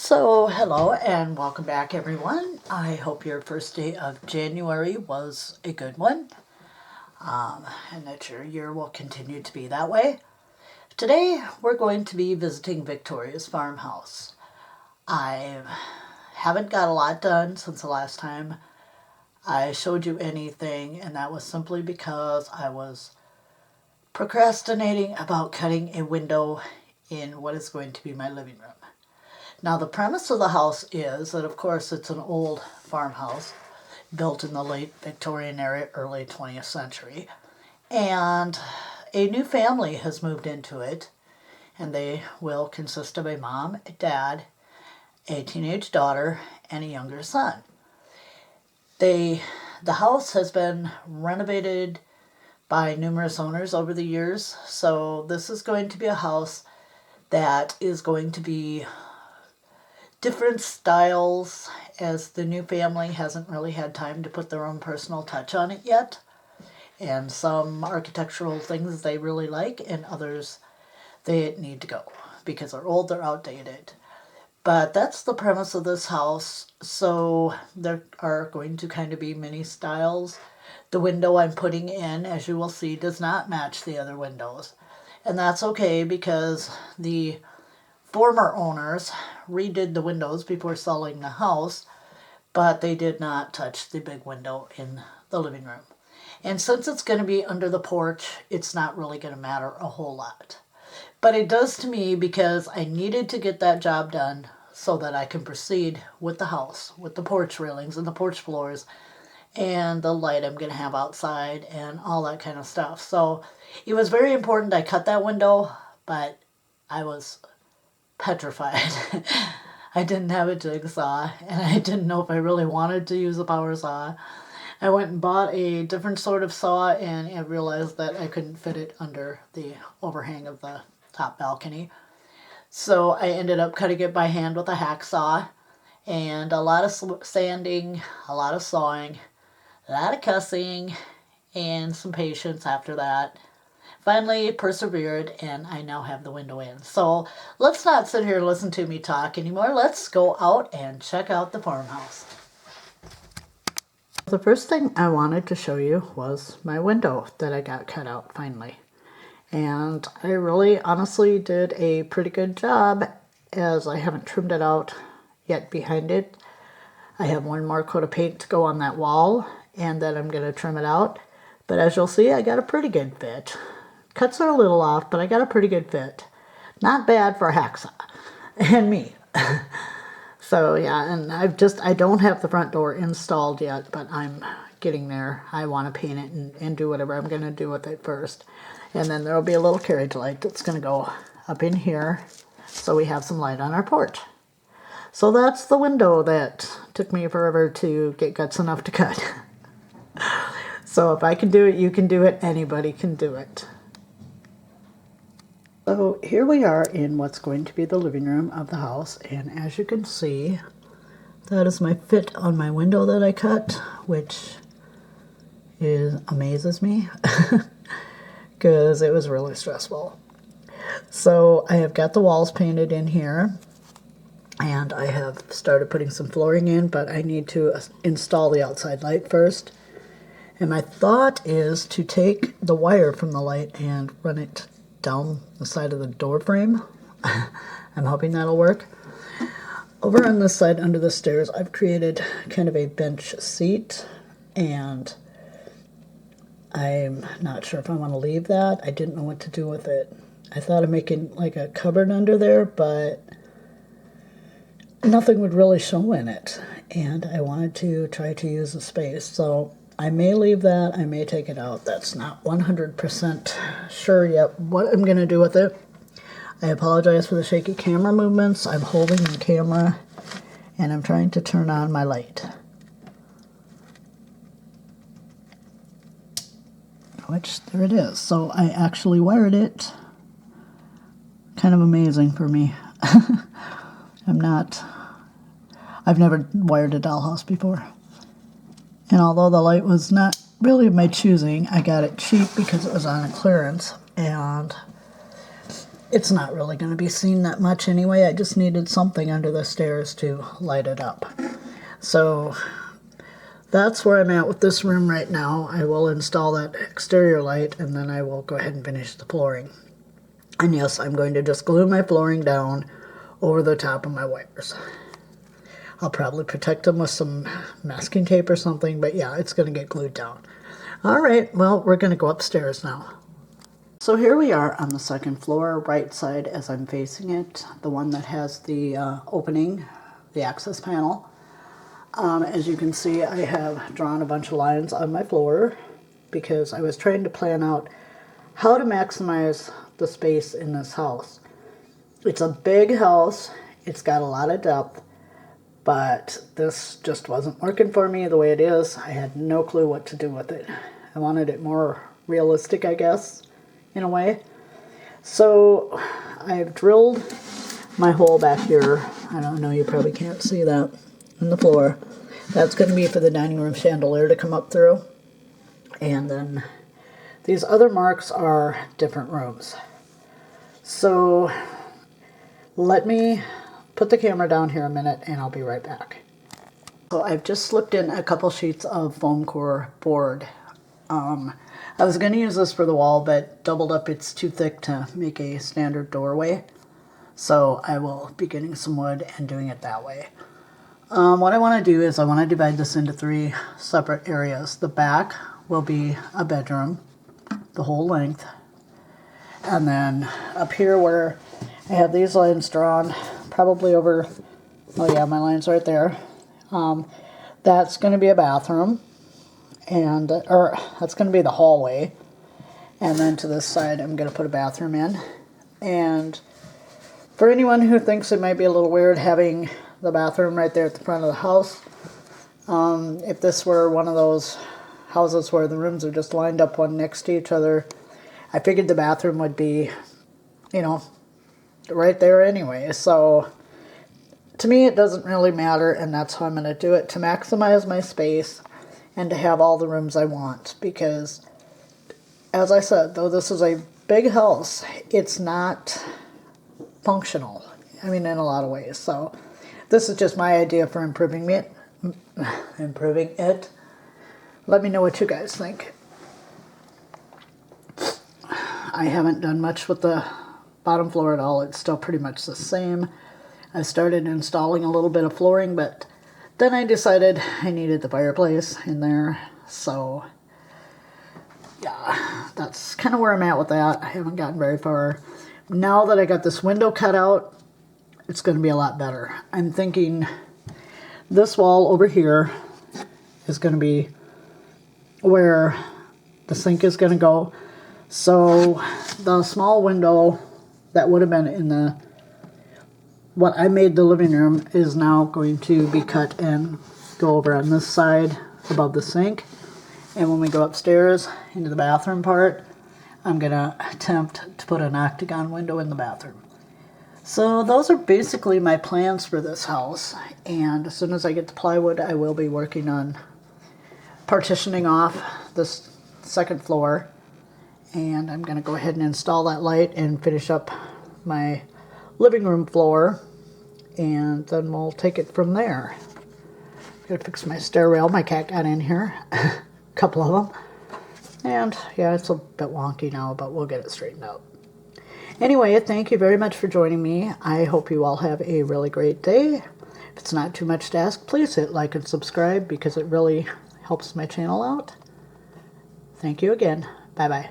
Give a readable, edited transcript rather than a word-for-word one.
So, hello and welcome back, everyone. I hope your first day of January was a good one, and that your year will continue to be that way. Today, we're going to be visiting Victoria's farmhouse. I haven't got a lot done since the last time I showed you anything, and that was simply because I was procrastinating about cutting a window in what is going to be my living room. Now, the premise of the house is that, of course, it's an old farmhouse built in the late Victorian era, early 20th century. And a new family has moved into it, and they will consist of a mom, a dad, a teenage daughter, and a younger son. The house has been renovated by numerous owners over the years, so this is going to be a house that is going to be different styles, as the new family hasn't really had time to put their own personal touch on it yet. And some architectural things they really like, and others they need to go because they're old, they're outdated. But that's the premise of this house. So there are going to kind of be many styles. The window I'm putting in, as you will see, does not match the other windows. And that's okay, because the former owners redid the windows before selling the house, but they did not touch the big window in the living room. And since it's going to be under the porch, it's not really going to matter a whole lot. But it does to me, because I needed to get that job done so that I can proceed with the house, with the porch railings and the porch floors and the light I'm going to have outside and all that kind of stuff. So it was very important I cut that window, but I was petrified. I didn't have a jigsaw, and I didn't know if I really wanted to use a power saw. I went and bought a different sort of saw, and I realized that I couldn't fit it under the overhang of the top balcony. So I ended up cutting it by hand with a hacksaw, and a lot of sanding, a lot of sawing, a lot of cussing, and some patience after that. Finally persevered, and I now have the window in. So let's not sit here and listen to me talk anymore. Let's go out and check out the farmhouse. The first thing I wanted to show you was my window that I got cut out finally. And I really honestly did a pretty good job, as I haven't trimmed it out yet behind it. I have one more coat of paint to go on that wall, and then I'm going to trim it out. But as you'll see, I got a pretty good fit. Cuts are a little off, but I got a pretty good fit. Not bad for a hacksaw and me. So yeah, and I don't have the front door installed yet, but I'm getting there. I want to paint it and do whatever I'm going to do with it first. And then there'll be a little carriage light that's going to go up in here, so we have some light on our porch. So that's the window that took me forever to get guts enough to cut. So if I can do it, you can do it. Anybody can do it. So here we are in what's going to be the living room of the house, and as you can see, that is my fit on my window that I cut, which amazes me because it was really stressful. So I have got the walls painted in here, and I have started putting some flooring in, but I need to install the outside light first. And my thought is to take the wire from the light and run it down the side of the door frame. I'm hoping that'll work. Over on this side under the stairs, I've created kind of a bench seat, and I'm not sure if I want to leave that. I didn't know what to do with it. I thought of making like a cupboard under there, but nothing would really show in it, and I wanted to try to use the space. So I may leave that, I may take it out. That's not 100% sure yet what I'm going to do with it. I apologize for the shaky camera movements. I'm holding the camera, and I'm trying to turn on my light, which, there it is. So I actually wired it. Kind of amazing for me. I've never wired a dollhouse before. And although the light was not really of my choosing, I got it cheap because it was on a clearance. And it's not really going to be seen that much anyway. I just needed something under the stairs to light it up. So that's where I'm at with this room right now. I will install that exterior light, and then I will go ahead and finish the flooring. And yes, I'm going to just glue my flooring down over the top of my wires. I'll probably protect them with some masking tape or something, but yeah, it's going to get glued down. All right, well, we're going to go upstairs now. So here we are on the second floor, right side as I'm facing it, the one that has the opening, the access panel. As you can see, I have drawn a bunch of lines on my floor because I was trying to plan out how to maximize the space in this house. It's a big house, it's got a lot of depth, but this just wasn't working for me the way it is. I had no clue what to do with it. I wanted it more realistic, I guess, in a way. So I've drilled my hole back here. I don't know, you probably can't see that in the floor. That's going to be for the dining room chandelier to come up through. And then these other marks are different rooms. So let me put the camera down here a minute and I'll be right back. So I've just slipped in a couple sheets of foam core board. I was going to use this for the wall, but doubled up it's too thick to make a standard doorway. So I will be getting some wood and doing it that way. What I want to do is I want to divide this into 3 separate areas. The back will be a bedroom, the whole length. And then up here where I have these lines drawn, probably over, oh yeah, my line's right there. That's going to be a bathroom, and or that's going to be the hallway. And then to this side, I'm going to put a bathroom in. And for anyone who thinks it might be a little weird having the bathroom right there at the front of the house, if this were one of those houses where the rooms are just lined up one next to each other, I figured the bathroom would be, you know, right there anyway. So to me, it doesn't really matter, and that's how I'm going to do it, to maximize my space and to have all the rooms I want. Because, as I said, though this is a big house, it's not functional. I mean, in a lot of ways. So this is just my idea for improving it. Let me know what you guys think. I haven't done much with the bottom floor at all. It's still pretty much the same. I started installing a little bit of flooring, but then I decided I needed the fireplace in there. So yeah, that's kind of where I'm at with that. I haven't gotten very far. Now that I got this window cut out, it's going to be a lot better. I'm thinking this wall over here is going to be where the sink is going to go. So the small window that would have been in the what I made the living room is now going to be cut and go over on this side above the sink. And when we go upstairs into the bathroom part, I'm going to attempt to put an octagon window in the bathroom. So those are basically my plans for this house. And as soon as I get the plywood, I will be working on partitioning off this second floor. And I'm going to go ahead and install that light and finish up my living room floor. And then we'll take it from there. Gotta fix my stair rail. My cat got in here. A couple of them. And yeah, it's a bit wonky now, but we'll get it straightened out. Anyway, thank you very much for joining me. I hope you all have a really great day. If it's not too much to ask, please hit like and subscribe because it really helps my channel out. Thank you again. Bye-bye.